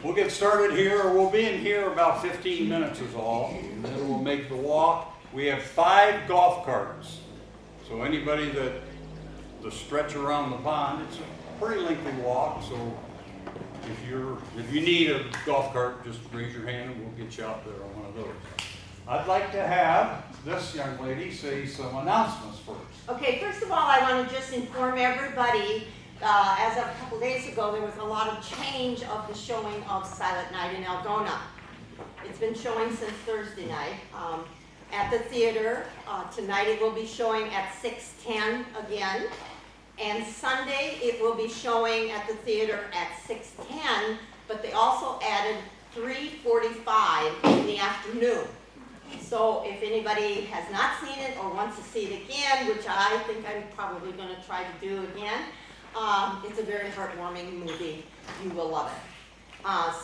We'll get started here. We'll be in here about 15 minutes is all, and then we'll make the walk. We have 5 golf carts. So anybody that the stretch around the pond, it's a pretty lengthy walk. So if you need a golf cart, just raise your hand and we'll get you out there on one of those. I'd like to have this young lady say some announcements first. Okay, first of all, I want to just inform everybody, as of a couple days ago, there was a lot of change of the showing of Silent Night in Algona. It's been showing since Thursday night at the theater. Tonight it will be showing at 6:10 again. And Sunday it will be showing at the theater at 6:10, but they also added 3:45 in the afternoon. So if anybody has not seen it or wants to see it again, which I think I'm probably going to try to do again, it's a very heartwarming movie. You will love it.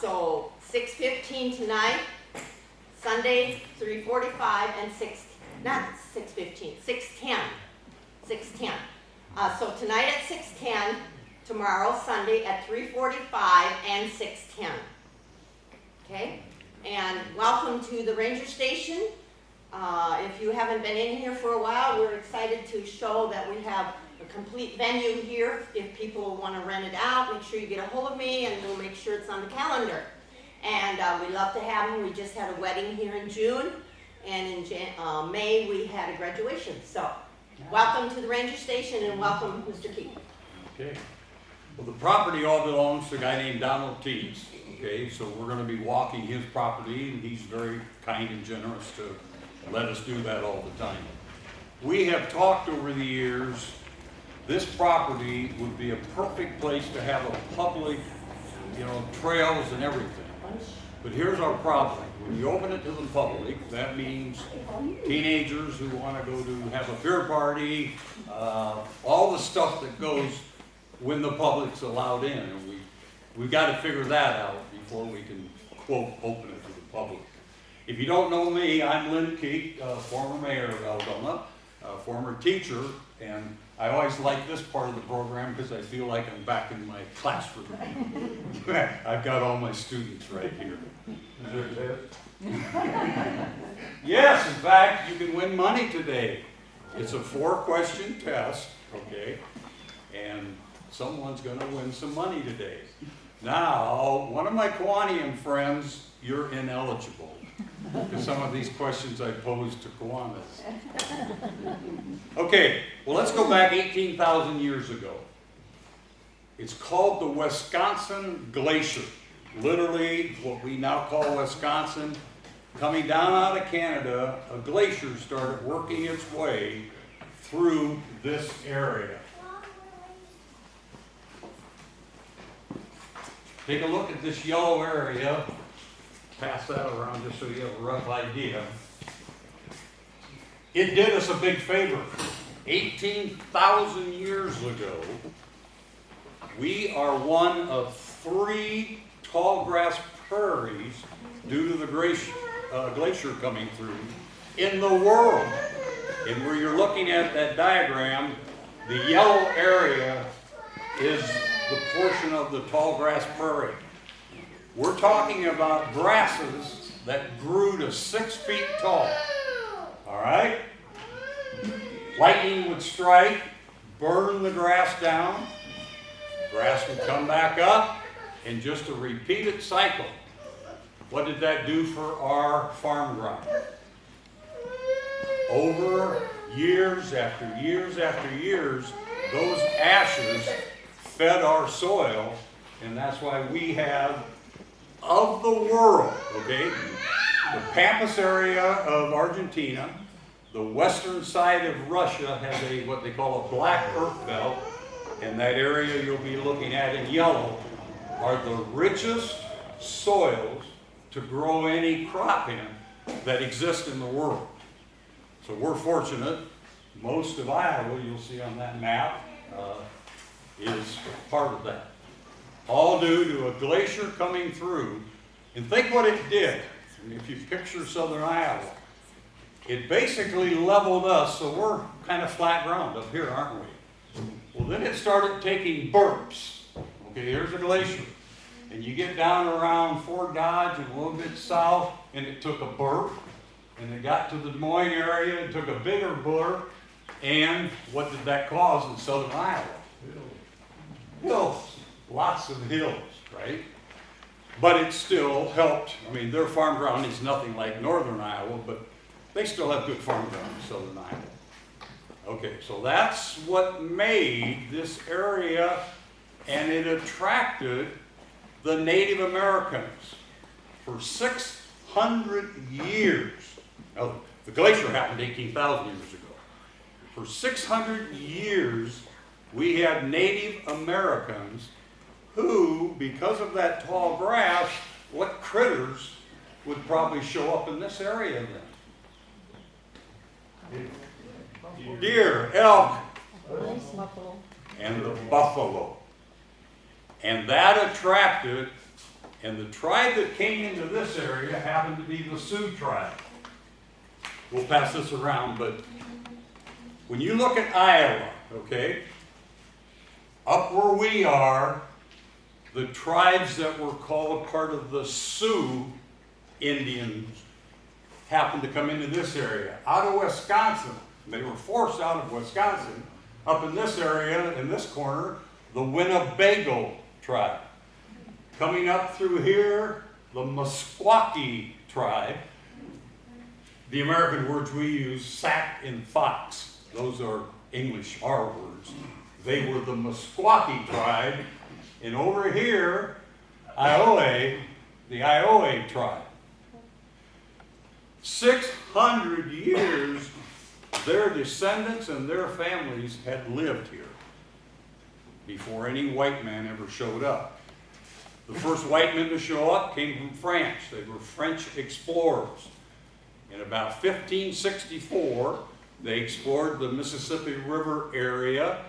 So 6:15 tonight, Sunday 3:45 and 6:10. 6:10. So tonight at 6:10, tomorrow Sunday at 3:45 and 6:10. Okay? And welcome to the Ranger Station. If you haven't been in here for a while, we're excited to show that we have a complete venue here. If people want to rent it out, make sure you get a hold of me and we'll make sure it's on the calendar. And we love to have them. We just had a wedding here in June, and in May we had a graduation. So welcome to the Ranger Station and welcome, Mr. Keith. Okay. Well, the property all belongs to a guy named Donald Teets. Okay, so we're going to be walking his property, and he's very kind and generous to let us do that all the time. We have talked over the years, this property would be a perfect place to have a public, trails and everything. But here's our problem. When you open it to the public, that means teenagers who want to go to have a beer party, all the stuff that goes when the public's allowed in. And we've got to figure that out before we can, quote, open it to the public. If you don't know me, I'm Lynn Keek, former mayor of Algona, former teacher, and I always like this part of the program because I feel like I'm back in my classroom. I've got all my students right here. Is there it? Yes, in fact, you can win money today. It's a 4-question test, okay? And someone's going to win some money today. Now, one of my Kiwanian friends, you're ineligible, because some of these questions I posed to Kiwanis. Okay, well, let's go back 18,000 years ago. It's called the Wisconsin Glacier. Literally, what we now call Wisconsin. Coming down out of Canada, a glacier started working its way through this area. Take a look at this yellow area. Pass that around just so you have a rough idea. It did us a big favor. 18,000 years ago, we are one of 3 tall grass prairies due to the glacier coming through in the world. And where you're looking at that diagram, the yellow area is the portion of the tall grass prairie. We're talking about grasses that grew to 6 feet tall. All right? Lightning would strike, burn the grass down, grass would come back up, and just a repeated cycle. What did that do for our farm ground? Over years after years after years, those ashes fed our soil, and that's why we have, of the world, okay, the Pampas area of Argentina, the western side of Russia has what they call a black earth belt, and that area you'll be looking at in yellow are the richest soils to grow any crop in that exist in the world. So we're fortunate. Most of Iowa, you'll see on that map, is part of that. All due to a glacier coming through. And think what it did. If you picture southern Iowa, it basically leveled us, so we're kind of flat ground up here, aren't we? Well, then it started taking burps. Okay, here's a glacier. and you get down around Fort Dodge and a little bit south, and it took a burp, and it got to the Des Moines area, it took a bigger burp, and what did that cause in southern Iowa? Hills, lots of hills, right? But it still helped. I mean, their farm ground is nothing like northern Iowa, but they still have good farm ground in southern Iowa. Okay, so that's what made this area, and it attracted the Native Americans for 600 years. Now, the glacier happened 18,000 years ago. For 600 years, we had Native Americans who, because of that tall grass, what critters would probably show up in this area then? Deer, elk, and the buffalo. And that attracted, and the tribe that came into this area happened to be the Sioux tribe. We'll pass this around, but when you look at Iowa, okay, up where we are, the tribes that were called part of the Sioux Indians happened to come into this area. Out of Wisconsin, they were forced out of Wisconsin. Up in this area, in this corner, the Winnebago tribe. Coming up through here, the Meskwaki tribe. The American words we use, sack and fox. Those are English, our words. They were the Meskwaki tribe. And over here, Iowa, the Iowa tribe. 600 years, their descendants and their families had lived here before any white man ever showed up. The first white men to show up came from France. They were French explorers. In about 1564, they explored the Mississippi River area,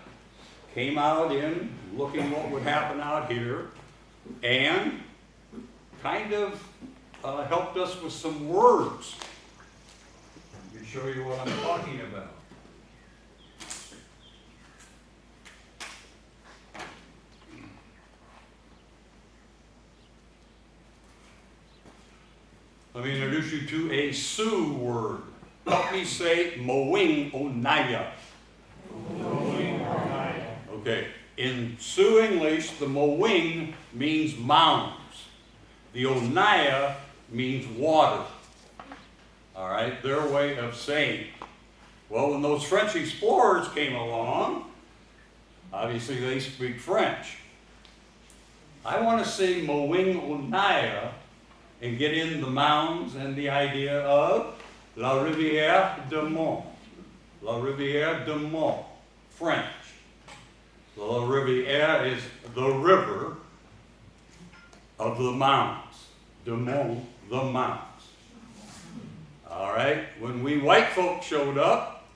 came out in looking what would happen out here, and kind of helped us with some words. Let me show you what I'm talking about. Let me introduce you to a Sioux word. Help me say Mowing Onaya. Okay, in Sioux English, the Mowing means mounds. The Onaya means water. All right, their way of saying. Well, when those French explorers came along, obviously they speak French. I want to say Mowing Onaya and get in the mounds and the idea of La Rivière de Mont. La Rivière de Mont, French. La Rivière is the river of the mounds. De Mont, the mounds. All right, when we white folks showed up,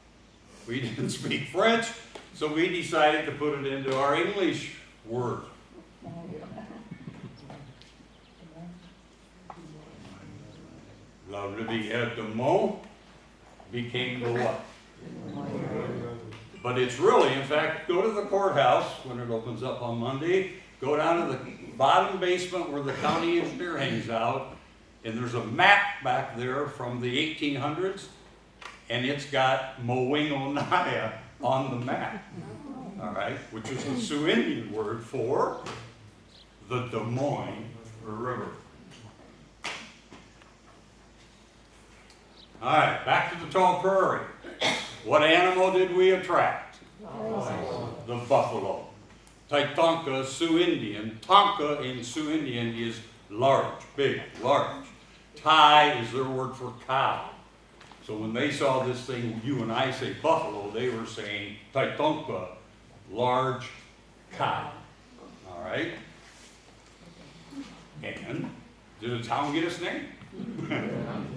we didn't speak French, so we decided to put it into our English word. La Rivière de Mont became the what? But it's really, in fact, go to the courthouse when it opens up on Monday, go down to the bottom basement where the county engineer hangs out, and there's a map back there from the 1800s, and it's got Mowing Onaya on the map, all right, which is the Sioux Indian word for the Des Moines River. All right, back to the tall prairie. What animal did we attract? The buffalo. Taitonka, Sioux Indian. Tonka in Sioux Indian is large, big, large. Tai is their word for cow. So when they saw this thing, you and I say buffalo, they were saying Taitonka, large cow. All right? And did the town get its name?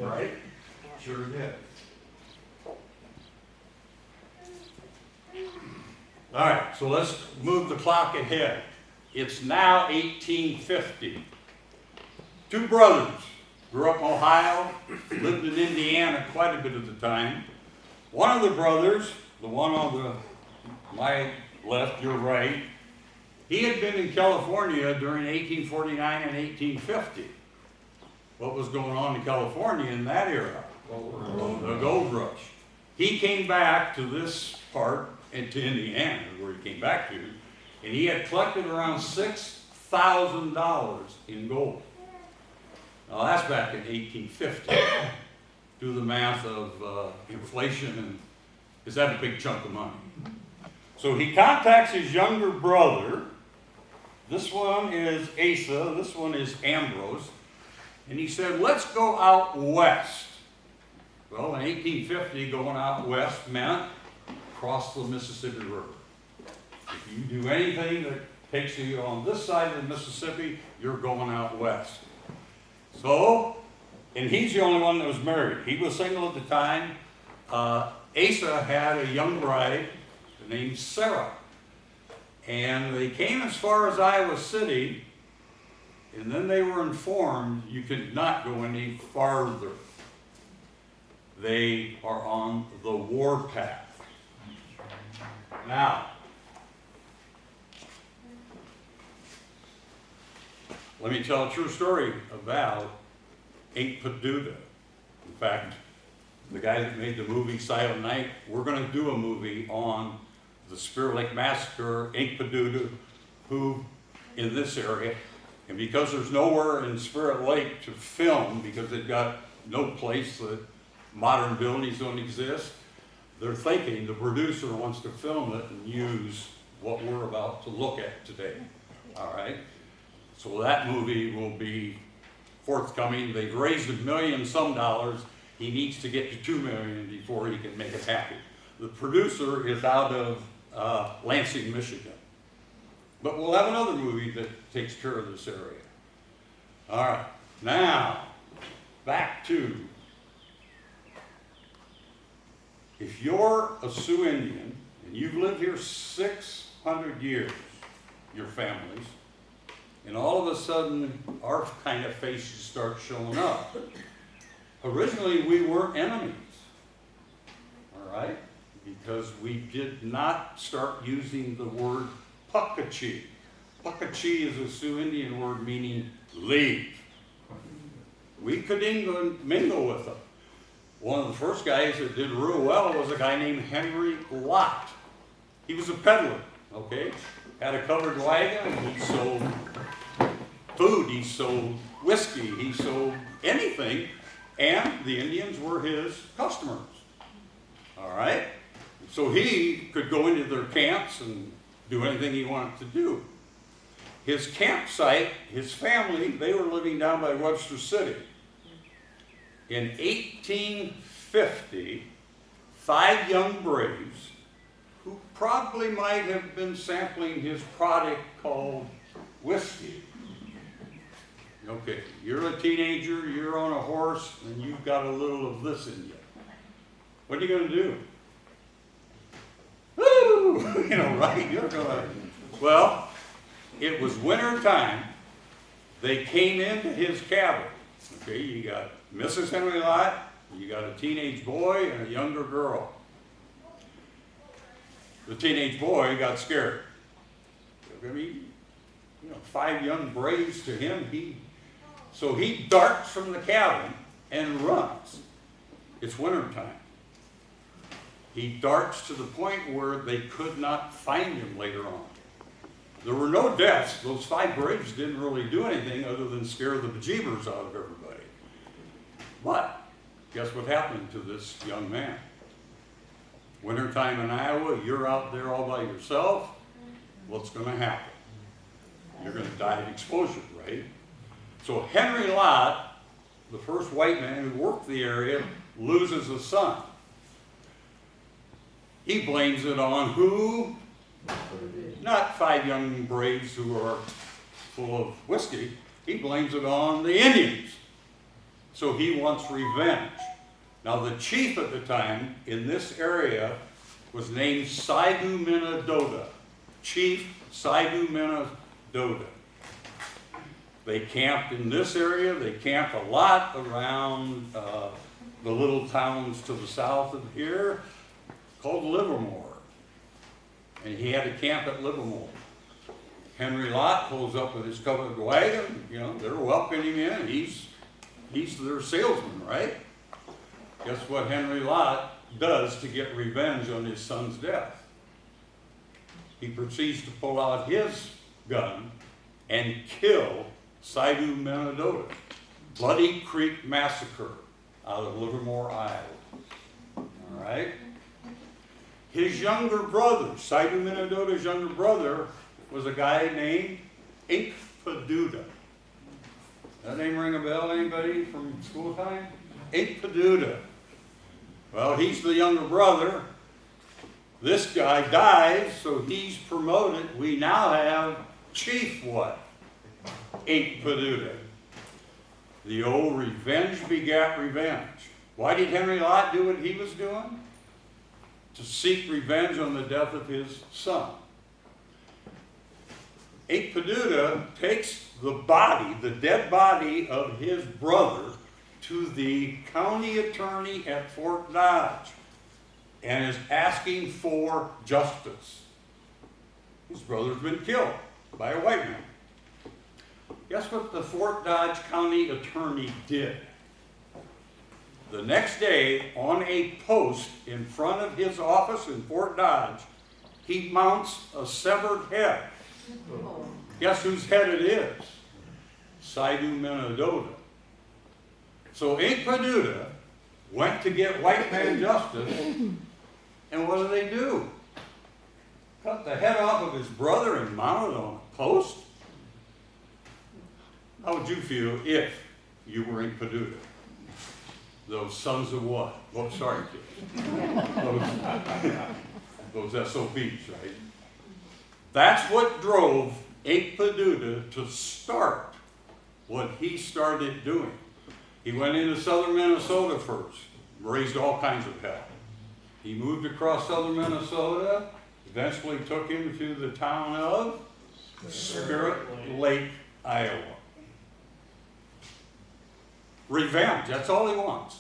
Right? Sure did. All right, so let's move the clock ahead. It's now 1850. Two brothers grew up in Ohio, lived in Indiana quite a bit of the time. One of the brothers, the one on my left, your right, He had been in California during 1849 and 1850. What was going on in California in that era? The gold rush. He came back to this part, and to Indiana, where he came back to, and he had collected around $6,000 in gold. Now that's back in 1850. Do the math of inflation, and is that a big chunk of money? So he contacts his younger brother. This one is Asa, this one is Ambrose. And he said, let's go out west. Well, in 1850, going out west meant cross the Mississippi River. If you do anything that takes you on this side of the Mississippi, you're going out west. So, and he's the only one that was married. He was single at the time. Asa had a young bride named Sarah. And they came as far as Iowa City, and then they were informed you could not go any farther. They are on the warpath. Now, let me tell a true story about Inkpaducah. In fact, the guy that made the movie Silent Night, we're going to do a movie on the Spirit Lake Massacre, Inkpaducah, who in this area, and because there's nowhere in Spirit Lake to film, because they've got no place that modern buildings don't exist, they're thinking the producer wants to film it and use what we're about to look at today. All right? So that movie will be forthcoming. They've raised $1 million some dollars. He needs to get to $2 million before he can make it happen. The producer is out of Lansing, Michigan. But we'll have another movie that takes care of this area. All right, now, back to, if you're a Sioux Indian and you've lived here 600 years, your families, and all of a sudden our kind of faces start showing up. Originally, we weren't enemies, all right? Because we did not start using the word Puckachee. Puckachee is a Sioux Indian word meaning leave. We could mingle with them. One of the first guys that did real well was a guy named Henry Lott. He was a peddler, okay? Had a covered wagon, he sold food, he sold whiskey, he sold anything, and the Indians were his customers, all right? So he could go into their camps and do anything he wanted to do. His campsite, his family, they were living down by Webster City. In 1850, 5 young braves, who probably might have been sampling his product called whiskey. Okay, you're a teenager, you're on a horse, and you've got a little of this in you. What are you going to do? Woo! You know, right? You're gonna. Well, it was winter time. They came into his cabin. Okay, you got Mrs. Henry Lott, you got a teenage boy and a younger girl. The teenage boy got scared. I mean, 5 young braves to him, so he darts from the cabin and runs. It's winter time. He darts to the point where they could not find him later on. There were no deaths. Those 5 braves didn't really do anything other than scare the bejeebers out of everybody. But guess what happened to this young man? Wintertime in Iowa, you're out there all by yourself. What's going to happen? You're going to die of exposure, right? So Henry Lott, the first white man who worked the area, loses a son. He blames it on who? Not 5 young braves who are full of whiskey. He blames it on the Indians. So he wants revenge. Now the chief at the time in this area was named Saidu Minnedoda. Chief Saidu Minnedoda. They camped in this area. They camped a lot around the little towns to the south of here called Livermore. And he had to camp at Livermore. Henry Lott pulls up with his covered wagon, you know, they're welcoming him in. He's their salesman, right? Guess what Henry Lott does to get revenge on his son's death? He proceeds to pull out his gun and kill Sidhu Menadota. Bloody Creek Massacre out of Livermore, Iowa. All right? His younger brother, Sidhu Menadota's younger brother, was a guy named Inkpaduta. That name ring a bell, anybody from school time? Inkpaduta. Well, he's the younger brother. This guy dies, so he's promoted. We now have Chief what? Inkpaduta. The old revenge begat revenge. Why did Henry Lott do what he was doing? To seek revenge on the death of his son. Inkpaduta takes the body, the dead body of his brother, to the county attorney at Fort Dodge and is asking for justice. His brother's been killed by a white man. Guess what the Fort Dodge County attorney did? The next day, on a post in front of his office in Fort Dodge, he mounts a severed head. Guess whose head it is? Sidhu Menadota. So Inkpaduta went to get white man justice, and what do? Cut the head off of his brother and mount it on a post? How would you feel if you were Inkpaduta? Those sons of what? Oh, sorry, kids. Those SOBs, right? That's what drove Inkpaduta to start what he started doing. He went into southern Minnesota first, raised all kinds of hell. He moved across southern Minnesota, eventually took him to the town of Spirit Lake, Iowa. Revenge, that's all he wants.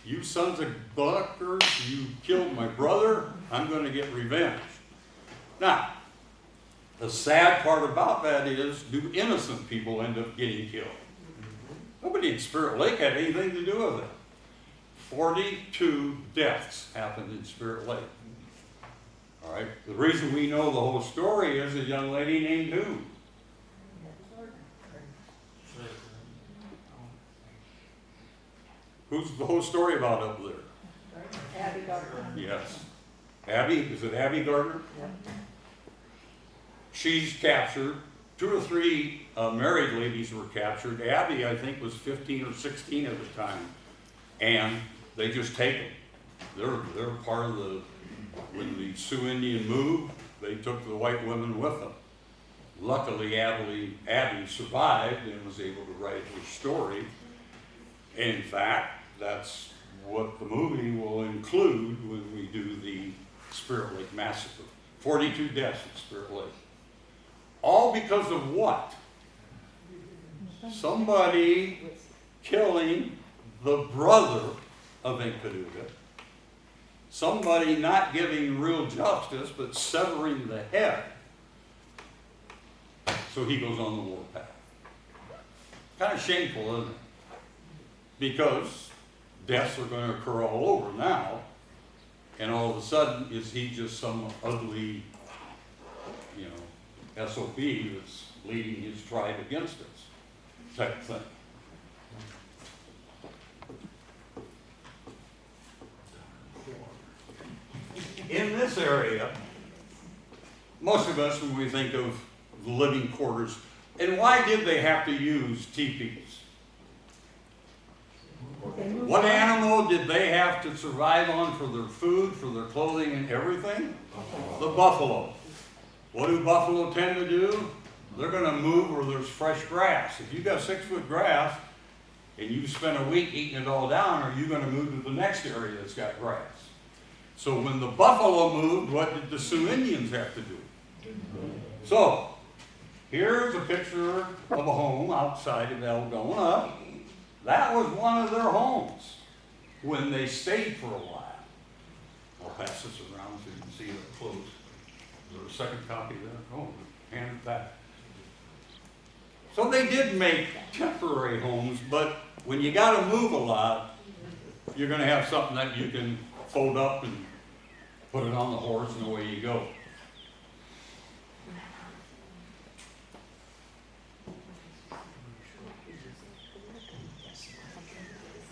You sons of buckers, you killed my brother, I'm going to get revenge. Now, the sad part about that is, do innocent people end up getting killed? Nobody in Spirit Lake had anything to do with it. 42 deaths happened in Spirit Lake. All right, the reason we know the whole story is a young lady named who? Who's the whole story about up there? Abby Gardner. Yes. Abby, is it Abby Gardner? Yeah. She's captured. 2 or 3 married ladies were captured. Abby, I think, was 15 or 16 at the time. And they just take them. They're part of the, when the Sioux Indian moved, they took the white women with them. Luckily, Abby survived and was able to write her story. In fact, that's what the movie will include when we do the Spirit Lake Massacre. 42 deaths in Spirit Lake. All because of what? Somebody killing the brother of Inkpaduta. Somebody not giving real justice, but severing the head. So he goes on the warpath. Kind of shameful, isn't it? Because deaths are going to occur all over now, and all of a sudden, is he just some ugly, SOB that's leading his tribe against us, type thing. In this area, most of us, when we think of living quarters, and why did they have to use teepees? What animal did they have to survive on for their food, for their clothing and everything? The buffalo. What do buffalo tend to do? They're going to move where there's fresh grass. If you've got 6-foot grass and you spend a week eating it all down, are you going to move to the next area that's got grass? So when the buffalo moved, what did the Sioux Indians have to do? So here's a picture of a home outside of Algona. That was one of their homes when they stayed for a while. I'll pass this around so you can see it up close. Is there a second copy of that? Oh, hand it back. So they did make temporary homes, but when you gotta move a lot, you're gonna have something that you can fold up and put it on the horse and away you go.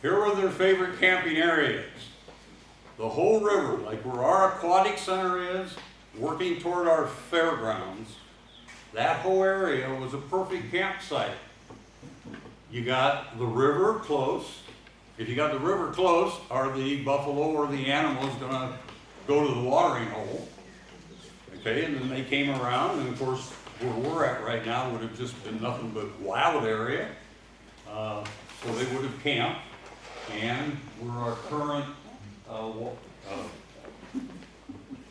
Here were their favorite camping areas. The whole river, like where our aquatic center is, working toward our fairgrounds, that whole area was a perfect campsite. You got the river close. If you got the river close, are the buffalo or the animals gonna go to the watering hole? Okay, and then they came around, and of course, where we're at right now would have just been nothing but wild area. So they would have camped, and where our current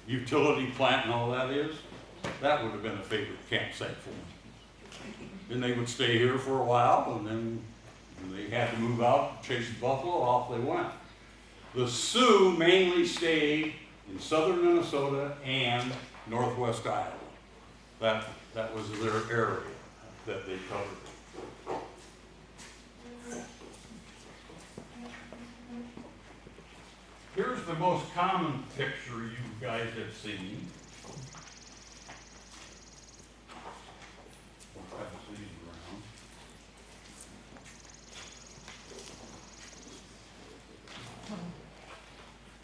utility plant and all that is, that would have been a favorite campsite for them. Then they would stay here for a while, and then when they had to move out, chase the buffalo, off they went. The Sioux mainly stayed in southern Minnesota and northwest Iowa. That was their area that they covered. Here's the most common picture you guys have seen. We'll pass these around.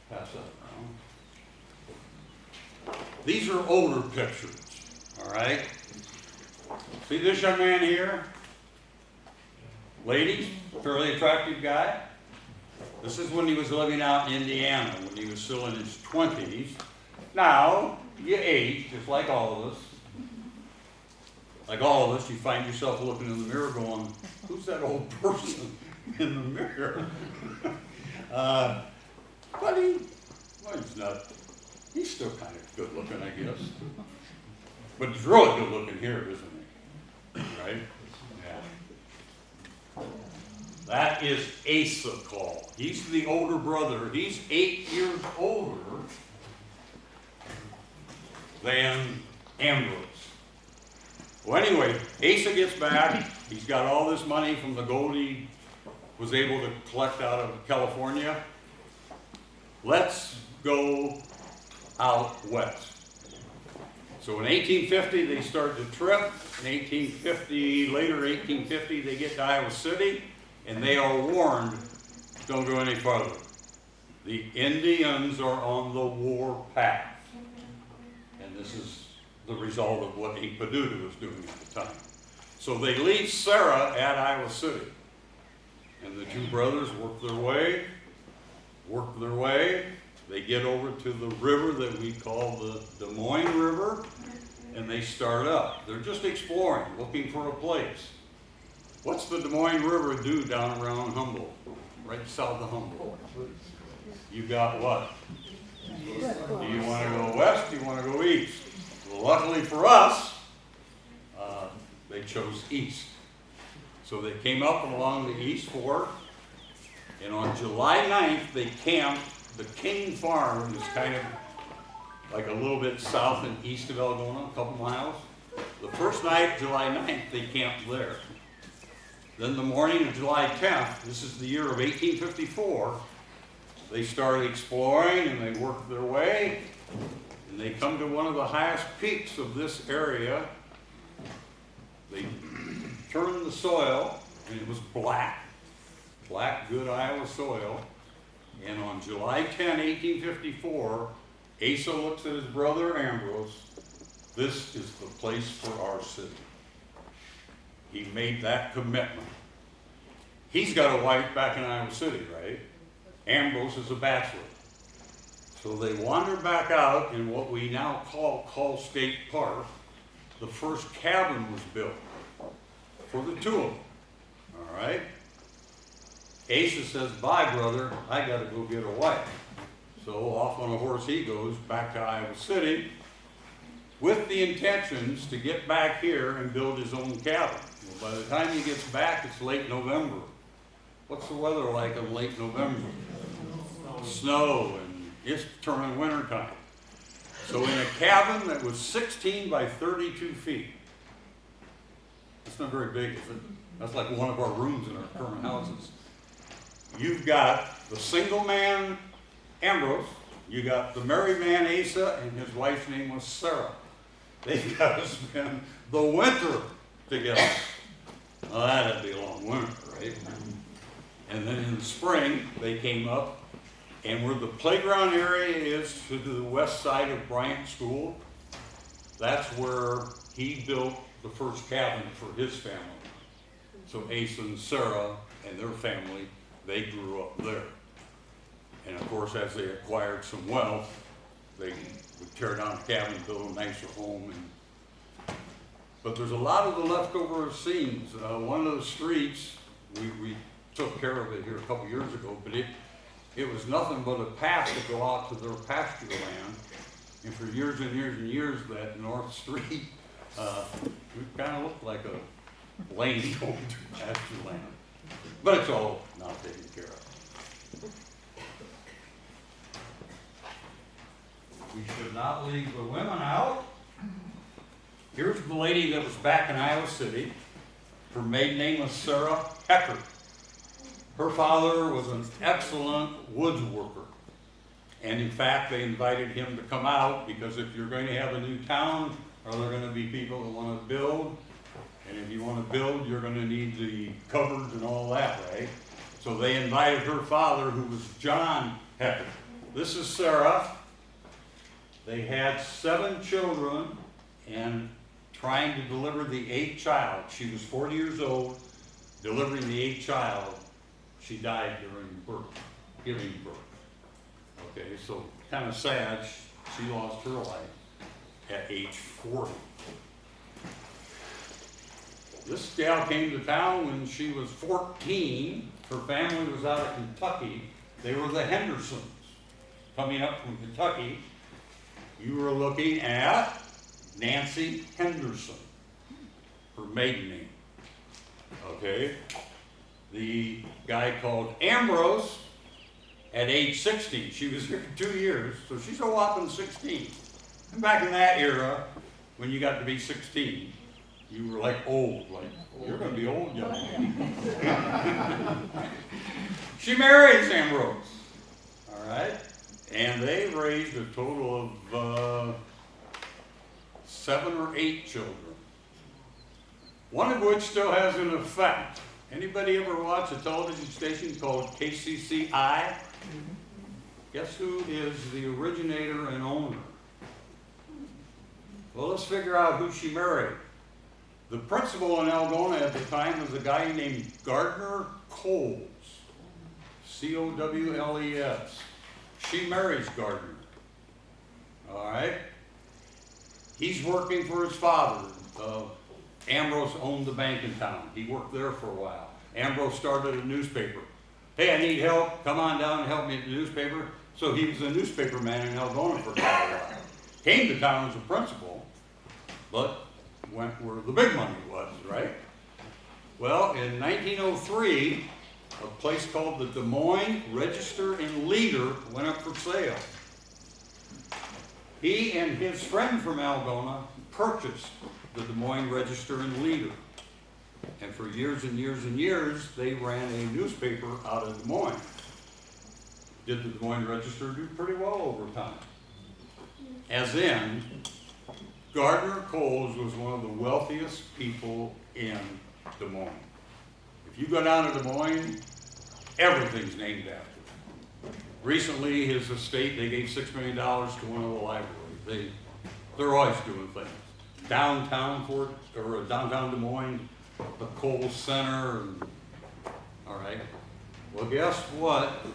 Pass that around. These are older pictures, all right? See this young man here? Ladies, fairly attractive guy. This is when he was living out in Indiana, when he was still in his 20s. Now, you age, just like all of us. Like all of us, you find yourself looking in the mirror going, who's that old person in the mirror? But he's not. He's still kind of good looking, I guess. But he's really good looking here, isn't he? Right? Yeah. That is Asa Call. He's the older brother. He's 8 years older than Ambrose. Well, anyway, Asa gets back. He's got all this money from the gold he was able to collect out of California. Let's go out west. So in 1850, they start the trip. In 1850, later 1850, they get to Iowa City, and they are warned, don't go any farther. The Indians are on the war path. And this is the result of what Inkpaduta was doing at the time. So they leave Sarah at Iowa City. And the two brothers work their way. They get over to the river that we call the Des Moines River, and they start up. They're just exploring, looking for a place. What's the Des Moines River do down around Humboldt, right south of Humboldt? You got what? Do you want to go west? Do you want to go east? Well, luckily for us, they chose east. So they came up along the East Fork, and on July 9th, they camped. The King Farm is kind of like a little bit south and east of Algona, a couple miles. The first night, July 9th, they camped there. Then the morning of July 10th, this is the year of 1854, they started exploring and they worked their way, and they come to one of the highest peaks of this area. They turned the soil, and it was black, good Iowa soil. And on July 10, 1854, Asa looks at his brother Ambrose. This is the place for our city. He made that commitment. He's got a wife back in Iowa City, right? Ambrose is a bachelor. So they wander back out in what we now call State Park. The first cabin was built for the two of them. All right? Asa says, bye, brother, I got to go get a wife. So off on a horse he goes back to Iowa City with the intentions to get back here and build his own cabin. Well, by the time he gets back, it's late November. What's the weather like in late November? Snow, and it's turning wintertime. So in a cabin that was 16 by 32 feet, that's not very big, is it? That's like one of our rooms in our current houses. You've got the single man, Ambrose. You got the married man, Asa, and his wife's name was Sarah. They've got to spend the winter together. Well, that'd be a long winter, right? And then in the spring, they came up, and where the playground area is to the west side of Bryant School, that's where he built the first cabin for his family. So Asa and Sarah and their family, they grew up there. And of course, as they acquired some wealth, they would tear down the cabin, build a nicer home. But there's a lot of the leftover scenes. One of the streets, we took care of it here a couple years ago, but it was nothing but a path to go out to their pasture land. And for years and years and years, that north street, it kind of looked like a lane going to pasture land. But it's all now taken care of. We should not leave the women out. Here's the lady that was back in Iowa City. Her maiden name was Sarah Hecker. Her father was an excellent woodworker. And in fact, they invited him to come out because if you're going to have a new town, are there going to be people that want to build? And if you want to build, you're going to need the cupboards and all that, right? So they invited her father, who was John Hecker. This is Sarah. They had 7 children, and trying to deliver the 8th child. She was 40 years old, delivering the 8th child. She died during birth, giving birth. Okay, so kind of sad. She lost her life at age 40. This gal came to town when she was 14. Her family was out of Kentucky. They were the Hendersons. Coming up from Kentucky, you were looking at Nancy Henderson, her maiden name. Okay? The guy called Ambrose at age 16. She was here for 2 years, so she's a whopping 16. And back in that era, when you got to be 16, you were like old, like, you're going to be old, young lady. She marries Ambrose, all right? And they raised a total of 7 or 8 children, one of which still has an effect. Anybody ever watch a television station called KCCI? Guess who is the originator and owner? Well, let's figure out who she married. The principal in Algona at the time was a guy named Gardner Coles, C-O-W-L-E-S. She marries Gardner. All right? He's working for his father. Ambrose owned the bank in town. He worked there for a while. Ambrose started a newspaper. Hey, I need help. Come on down and help me at the newspaper. So he was a newspaper man in Algona for quite a while. Came to town as a principal, but went where the big money was, right? Well, in 1903, a place called the Des Moines Register and Leader went up for sale. He and his friend from Algona purchased the Des Moines Register and Leader. And for years and years and years, they ran a newspaper out of Des Moines. Did the Des Moines Register do pretty well over time? As in, Gardner Coles was one of the wealthiest people in Des Moines. If you go down to Des Moines, everything's named after him. Recently, his estate, they gave $6 million to one of the libraries. They're always doing things. Downtown Des Moines, the Coles Center, and, all right. Well, guess what?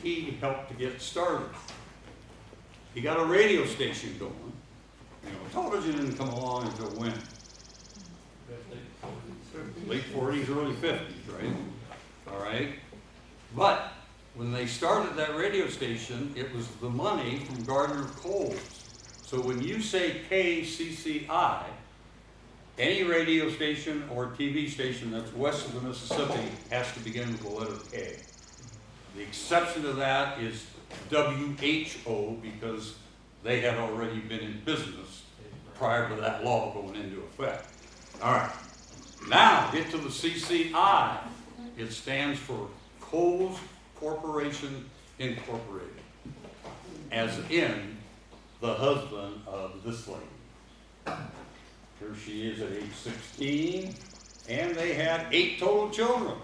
He helped to get started. He got a radio station going. You know, television didn't come along until when? Late 40s, early 50s, right? All right. But when they started that radio station, it was the money from Gardner Coles. So when you say KCCI, any radio station or TV station that's west of the Mississippi has to begin with the letter K. The exception to that is WHO, because they had already been in business prior to that law going into effect. All right, now get to the CCI. It stands for Coles Corporation Incorporated, as in the husband of this lady. Here she is at age 16, and they had 8 total children.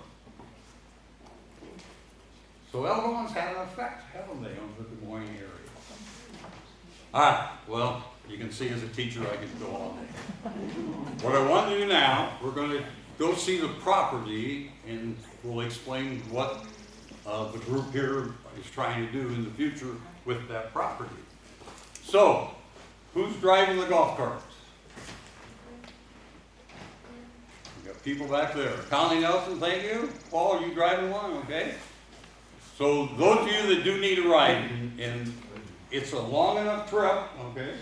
So Elgon's had an effect, haven't they, on the Des Moines area? All right, well, you can see as a teacher I can go all day. What I want to do now, we're going to go see the property, and we'll explain what the group here is trying to do in the future with that property. So, who's driving the golf carts? We got people back there. Connie Nelson, thank you. Paul, are you driving one? Okay. So those of you that do need a ride, and it's a long enough trip, okay?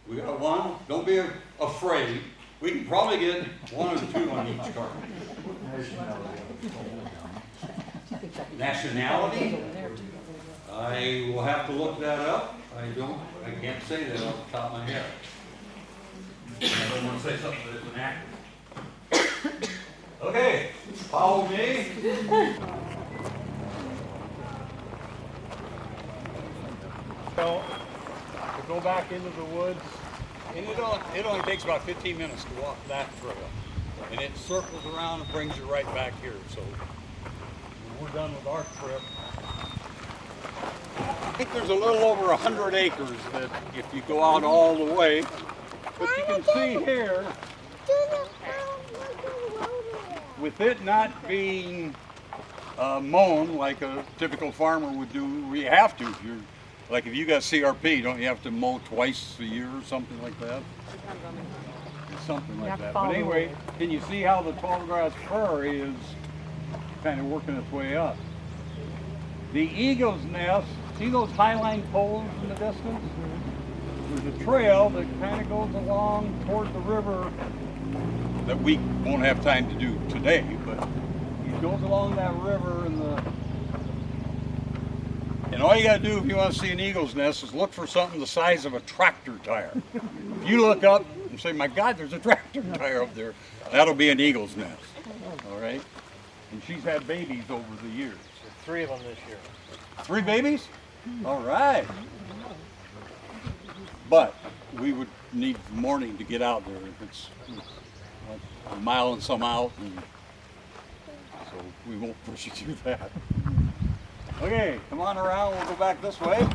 We got one. Don't be afraid. We can probably get 1 or 2 on each car. Nationality? I will have to look that up. I can't say that off the top of my head. I don't want to say something that isn't accurate. Okay, follow me. So, to go back into the woods, And it only takes about 15 minutes to walk that trail. And it circles around and brings you right back here. So when we're done with our trip, I think there's a little over 100 acres that if you go out all the way, but you can see here, with it not being mown like a typical farmer would do, we have to. Like if you got CRP, don't you have to mow twice a year or something like that? Something like that. But anyway, can you see how the tall grass prairie is kind of working its way up? The eagle's nest, see those highline poles in the distance? There's a trail that kind of goes along toward the river that we won't have time to do today, but it goes along that river and all you gotta do if you want to see an eagle's nest is look for something the size of a tractor tire. If you look up and say, my God, there's a tractor tire up there, that'll be an eagle's nest, all right? And she's had babies over the years. 3 of them this year. 3 babies? All right. But we would need morning to get out there. It's like a mile and some out, and so we won't push you through that. Okay, come on around, we'll go back this way.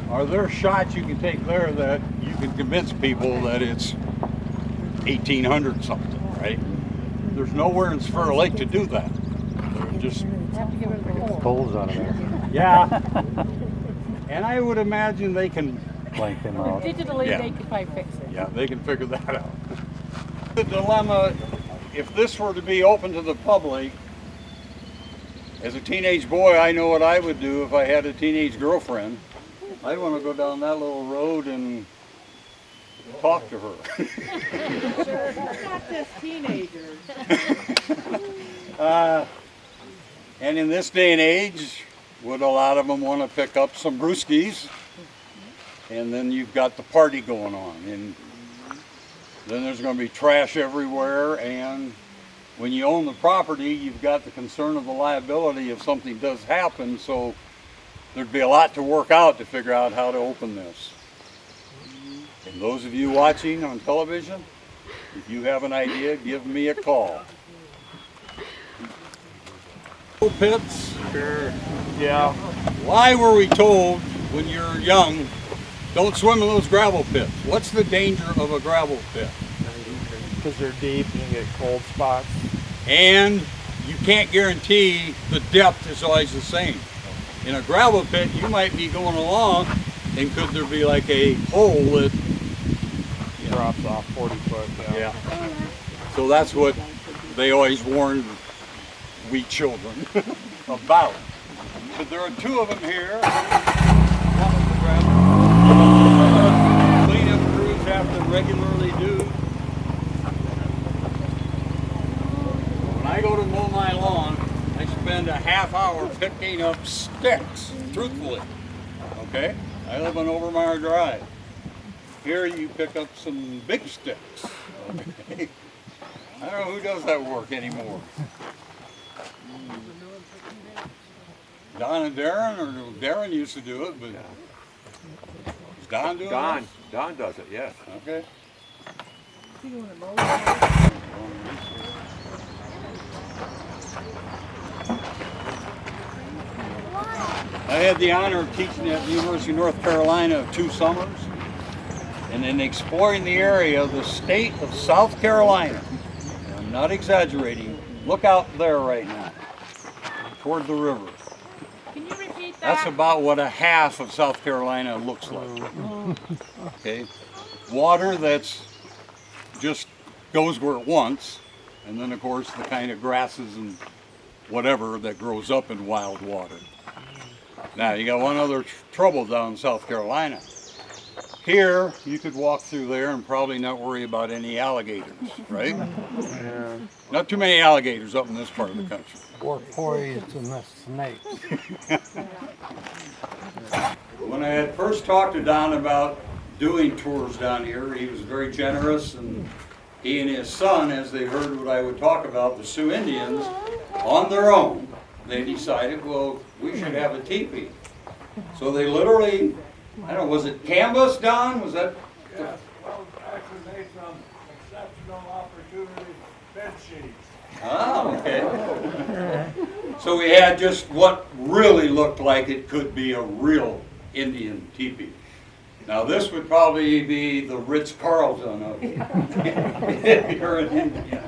Are there shots you can take there that you can convince people that it's 1800 something, right? There's nowhere in Spur Lake to do that. They're just Have to get rid of the holes out of there. yeah. And I would imagine they can Blank them out. Digitally, Yeah. they could probably fix it. yeah, they can figure that out. The dilemma, if this were to be open to the public, as a teenage boy, I know what I would do if I had a teenage girlfriend. I'd want to go down that little road and talk to her. Not just teenagers. And in this day and age, would a lot of them want to pick up some brewskis? And then you've got the party going on. And then there's going to be trash everywhere. And when you own the property, you've got the concern of the liability if something does happen. So there'd be a lot to work out to figure out how to open this. And those of you watching on television, if you have an idea, give me a call. Pits. Sure. Yeah. Why were we told when you're young, don't swim in those gravel pits? What's the danger of a gravel pit? Because they're deep, you can get cold spots. And you can't guarantee the depth is always the same. In a gravel pit, you might be going along, and could there be like a hole that Drops off 40 foot. yeah. So that's what they always warned we children about. So there are 2 of them here. One is the gravel. Cleanup crews have to regularly do. When I go to mow my lawn, I spend a half hour picking up sticks, truthfully. Okay? I live on Overmeyer Drive. Here you pick up some big sticks. Okay? I don't know who does that work anymore. Don and Darren, or Darren used to do it, but is Don doing Don this? does it, yes. Okay. I had the honor of teaching at the University of North Carolina 2 summers, and in exploring the area of the state of South Carolina. And I'm not exaggerating. Look out there right now, toward the river. Can you repeat that? That's about what a half of South Carolina looks like. Okay, water that's just goes where it wants, and then of course the kind of grasses and whatever that grows up in wild water. Now you got one other trouble down in South Carolina. Here you could walk through there and probably not worry about any alligators, right? Yeah. Not too many alligators up in this part of the country. Or poisonous snakes. When I had first talked to Don about doing tours down here, he was very generous, and he and his son, as they heard what I would talk about, the Sioux Indians, on their own, they decided, well, we should have a teepee. So they literally, I don't know, was it canvas, Don? Was that? Yeah, well, actually made from exceptional opportunity bed sheets. Ah, okay. So we had just what really looked like it could be a real Indian teepee. Now this would probably be the Ritz-Carlton of if you're an Indian.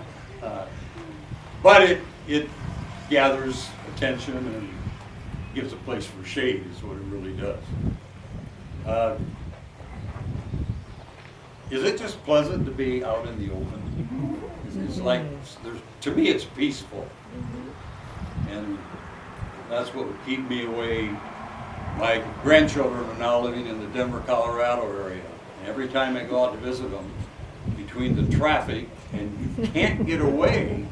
But it gathers attention and gives a place for shade is what it really does. Is it just pleasant to be out in the open? It's like, to me it's peaceful. And that's what would keep me away. My grandchildren are now living in the Denver, Colorado area. And every time I go out to visit them, between the traffic and you can't get away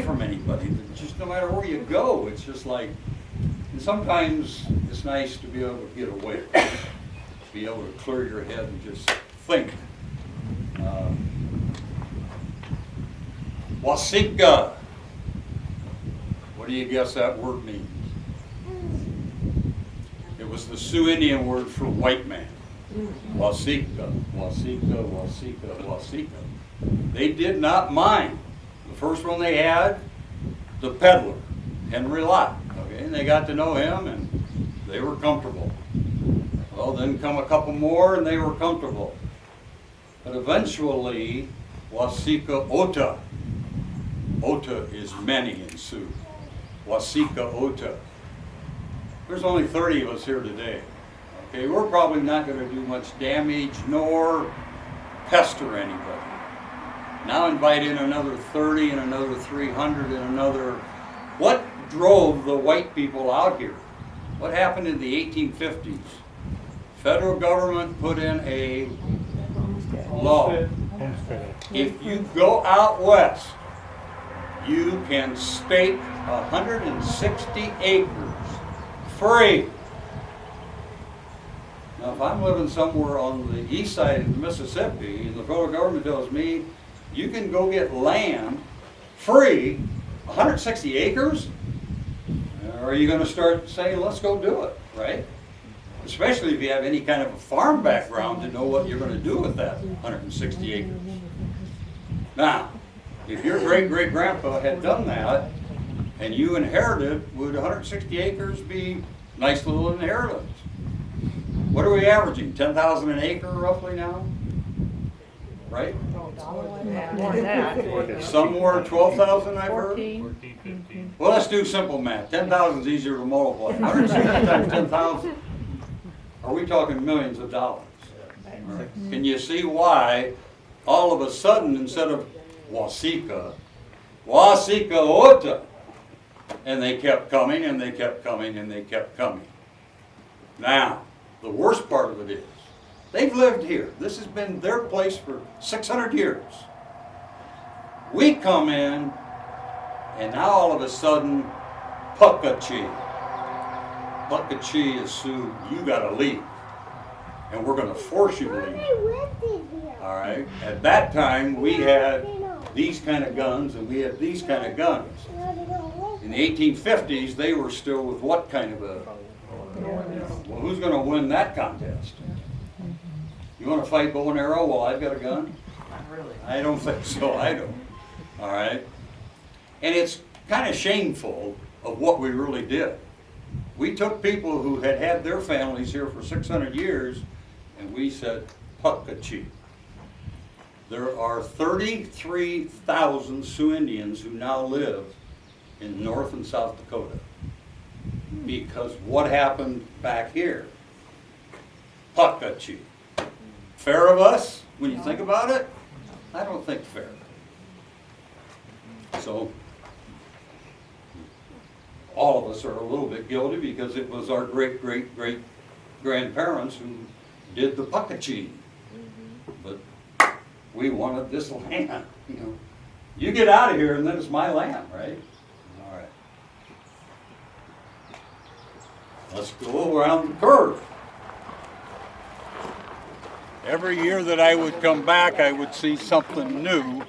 from anybody. Just no matter where you go, it's just like, and sometimes it's nice to be able to get away, be able to clear your head and just think. Wasika. What do you guess that word means? It was the Sioux Indian word for white man. Wasika, wasika, wasika, wasika. They did not mind. The first one they had, the peddler, Henry Lott. Okay, and they got to know him and they were comfortable. Well, then come a couple more and they were comfortable. But eventually, Wasika Ota. Ota is many in Sioux. Wasika Ota. There's only 30 of us here today. Okay, we're probably not going to do much damage nor pester anybody. Now invite in another 30 and another 300 and another. What drove the white people out here? What happened in the 1850s? Federal government put in a law. If you go out west, you can stake 160 acres free. Now, if I'm living somewhere on the east side of the Mississippi and the federal government tells me you can go get land free, 160 acres, are you going to start saying, let's go do it, right? Especially if you have any kind of a farm background to know what you're going to do with that 160 acres. Now, if your great-great-grandpa had done that and you inherited, would 160 acres be a nice little inheritance? What are we averaging? 10,000 an acre roughly now? Right? More than that. Somewhere 12,000 I've heard? 14. 15. Well, let's do simple math. 10,000 is easier to multiply. 160 times 10,000. Are we talking millions of dollars? Can you see why all of a sudden, instead of Wasika, Wasika Ota, and they kept coming and they kept coming and they kept coming. Now, the worst part of it is, they've lived here. This has been their place for 600 years. We come in, and now all of a sudden, Pukachi. Buckachee is sued, you gotta leave. And we're gonna force you to leave. All right? At that time, we had these kind of guns and we had these kind of guns. In the 1850s, they were still with what kind of a... Well, who's gonna win that contest? You wanna fight bow and arrow while I've got a gun? Not really. I don't think so, I don't. All right? And it's kind of shameful of what we really did. We took people who had had their families here for 600 years and we said, Puckachee. There are 33,000 Sioux Indians who now live in North and South Dakota. Because what happened back here? Puckachee. Fair of us, when you think about it? I don't think fair. So, all of us are a little bit guilty because it was our great-great-great-grandparents who did the Puckachee. But we wanted this land, you know. You get out of here and then it's my land, right? All right. Let's go around the curve. Every year that I would come back, I would see something new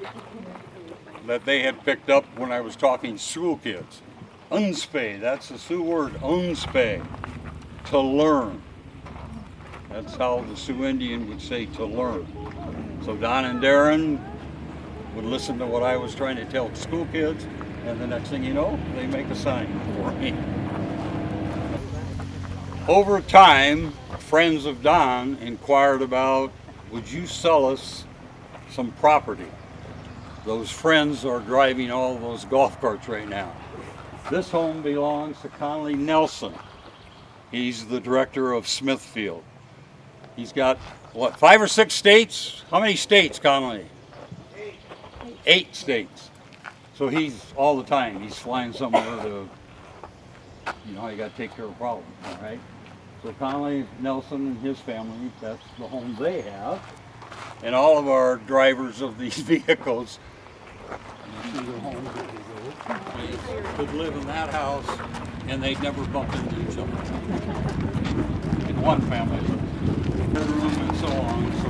that they had picked up when I was talking school kids. Unspay, that's the Sioux word, unspay, to learn. That's how the Sioux Indian would say to learn. So Don and Darren would listen to what I was trying to tell school kids, and the next thing you know, they make a sign for me. Over time, friends of Don inquired about, would you sell us some property? Those friends are driving all those golf carts right now. This home belongs to Conley Nelson. He's the director of Smithfield. He's got, what, 5 or 6 states? How many states, Conley? 8 states. So he's, all the time, he's flying somewhere to, you know, you gotta take care of problems, all right? So Conley Nelson and his family, that's the home they have. And all of our drivers of these vehicles, you see the homes that they go, they could live in that house and they'd never bump into each other. In one family, bedroom and so on, so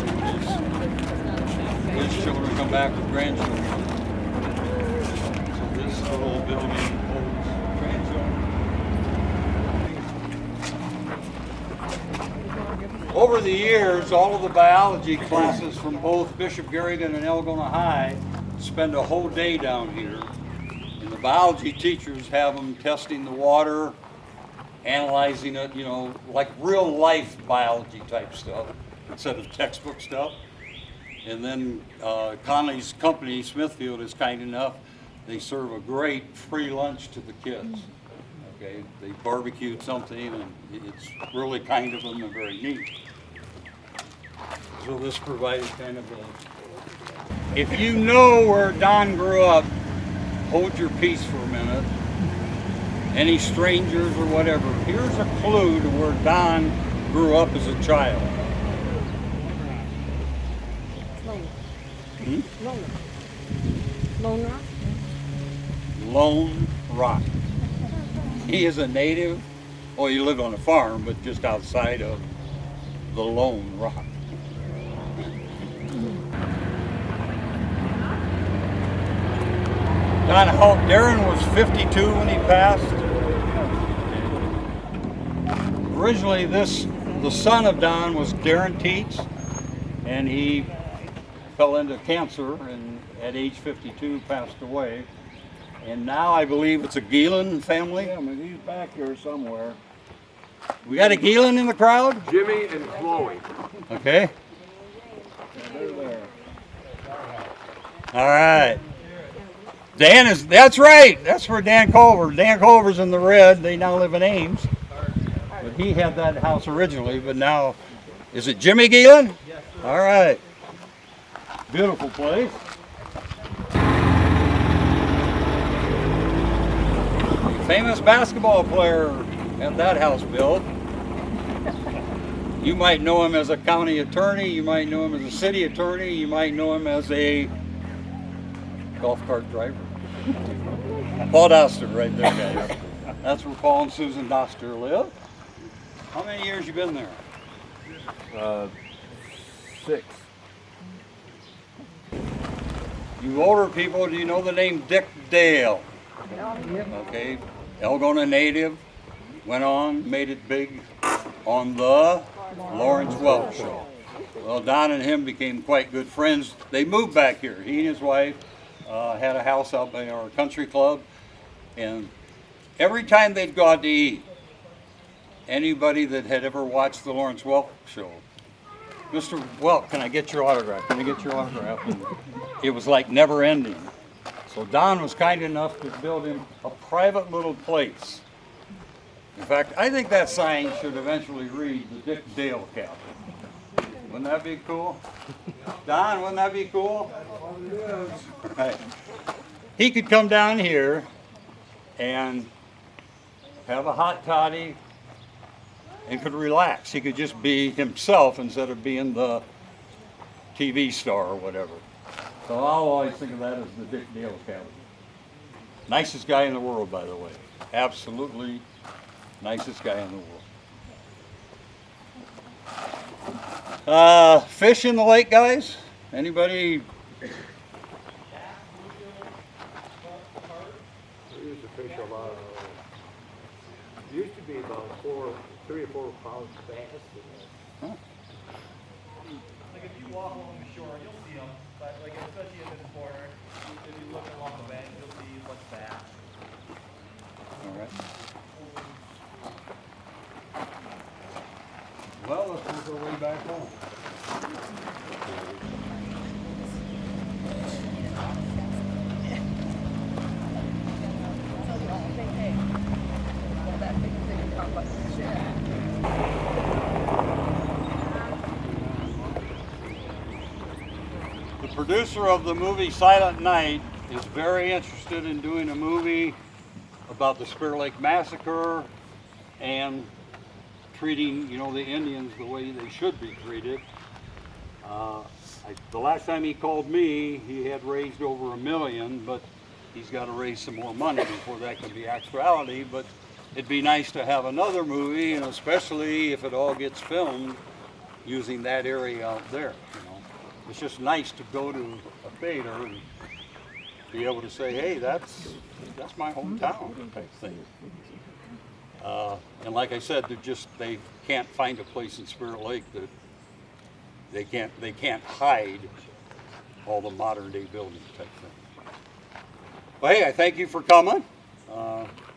his children come back with grandchildren. So this little building holds grandchildren. Over the years, all of the biology classes from both Bishop Garrigan and Algona High spend a whole day down here. And the biology teachers have them testing the water, analyzing it, you know, like real life biology type stuff instead of textbook stuff. And then Conley's company, Smithfield, is kind enough, they serve a great free lunch to the kids. Okay, they barbecued something and it's really kind of them and very neat. So this provided kind of a... If you know where Don grew up, hold your peace for a minute. Any strangers or whatever, here's a clue to where Don grew up as a child. Lone Rock? Lone Rock. He is a native, well, he lived on a farm, but just outside of the Lone Rock. Don, Darren was 52 when he passed. Originally, the son of Don was Darren Teets, and he fell into cancer and at age 52 passed away. And now I believe it's a Geelan family. Yeah, but he's back here somewhere. We got a Geelan in the crowd? Jimmy and Chloe. Okay. Yeah, they're there. All right. Dan is, that's right. That's where Dan Culver. Dan Culver's in the red. They now live in Ames. But he had that house originally, but now, is it Jimmy Geelan? Yes. All right. Beautiful place. Famous basketball player had that house built. You might know him as a county attorney, you might know him as a city attorney, you might know him as a golf cart driver. Paul Doster right there, guys. That's where Paul and Susan Doster live. How many years you been there? 6. You older people, do you know the name Dick Dale? Okay, Algona native, went on, made it big on the Lawrence Welk Show. Well, Don and him became quite good friends. They moved back here. He and his wife had a house out by our country club, and every time they'd go out to eat, anybody that had ever watched the Lawrence Welk Show, Mr. Welk, can I get your autograph? Can I get your autograph? And it was like never ending. So Don was kind enough to build him a private little place. In fact, I think that sign should eventually read the Dick Dale Cabin. Wouldn't that be cool? Don, wouldn't that be cool? Right. He could come down here and have a hot toddy and could relax. He could just be himself instead of being the TV star or whatever. So I'll always think of that as the Dick Dale Cabin. Nicest guy in the world, by the way. Absolutely nicest guy in the world. Fish in the lake, guys? Anybody? We used to fish a lot of, used to be about 3 or 4 pounds bass. Huh? Like if you walk along the shore, you'll see them, but like especially in this corner, if you look along the bank, you'll see what's bass. All right. Well, let's work our way back home. The producer of the movie Silent Night is very interested in doing a movie about the Spear Lake Massacre and treating, you know, the Indians the way they should be treated. The last time he called me, he had raised over $1 million, but he's got to raise some more money before that can be actuality. But it'd be nice to have another movie, and especially if it all gets filmed using that area out there. You know, it's just nice to go to a theater and be able to say, "Hey, that's my hometown," type thing. And like I said, they can't find a place in Spirit Lake that they can't hide all the modern day buildings type thing. Well, hey, I thank you for coming.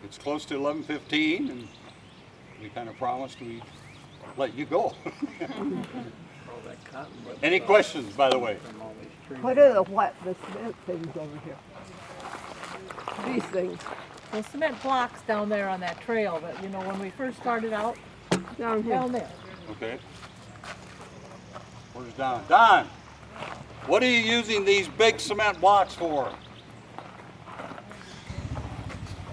It's close to 11:15, and we kind of promised we'd let you go. Any questions, by the way? What are the cement things over here? These things The cement blocks down there on that trail that, you know, when we first started out, down here. down there. Okay. Where's Don? Don, what are you using these big cement blocks for?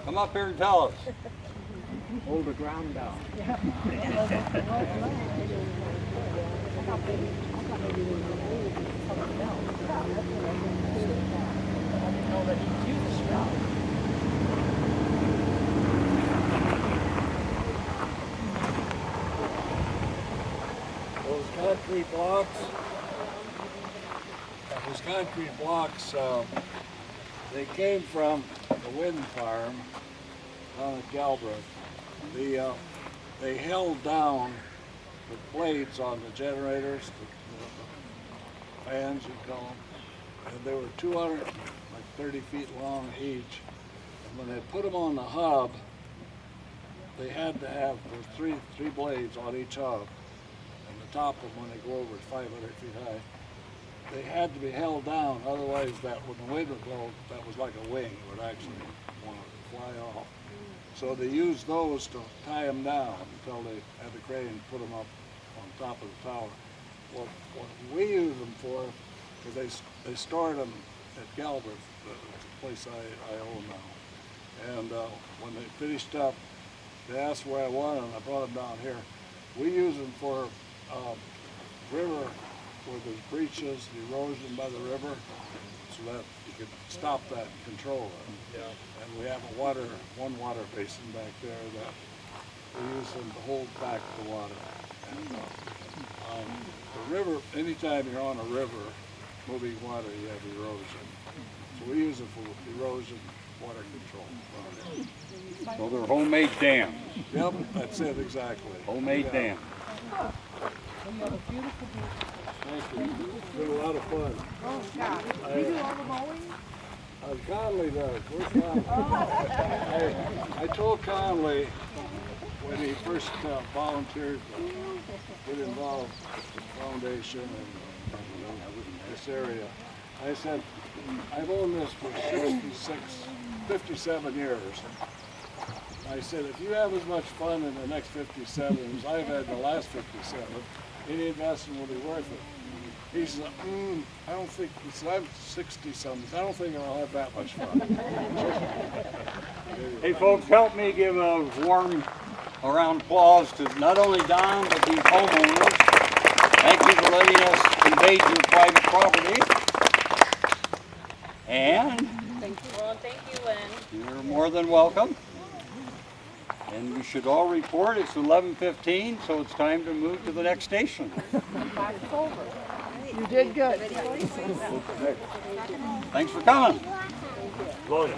Come up here and tell us. Hold the ground down. Those concrete blocks, they came from the wind farm down at Galbraith. They held down the blades on the generators, the fans you call them, and they were 230 feet long each. And when they put them on the hub, they had to have those three blades on each hub. And the top of them, when they go over, is 500 feet high. They had to be held down, otherwise when the wind would blow, that was like a wing, it would actually want to fly off. So they used those to tie them down until they had the crane put them up on top of the tower. What we use them for, because they stored them at Galbraith, the place I own now. And when they finished up, they asked where I wanted them, I brought them down here. We use them for river, where there's breaches, the erosion by the river, so that you could stop that and control it. Yeah. And we have one water basin back there that We use them to hold back the water. And the river, anytime you're on a river, moving water, you have erosion. So we use it for erosion, water control. So they're homemade dams, Yep, that's it exactly. homemade Yeah. dams. We have a beautiful beach. Thank you. It's been a lot of fun. Oh, God. You do all the mowing? Conley does. Where's Conley? I told Conley when he first volunteered to get involved with the foundation and this area, I said, I've owned this for 57 years. I said, if you have as much fun in the next 57 as I've had in the last 57, any investment will be worth it. He said, I don't think, he said, I'm 60-something, I don't think I'll have that much fun. Hey folks, help me give a warm round of applause to not only Don, but these homeowners. Thank you for letting us invade your private property. And Thank you. Well, thank you, Lynn. you're more than welcome. And we should all report. It's 11:15, so it's time to move to the next station. You did good. Thanks for coming.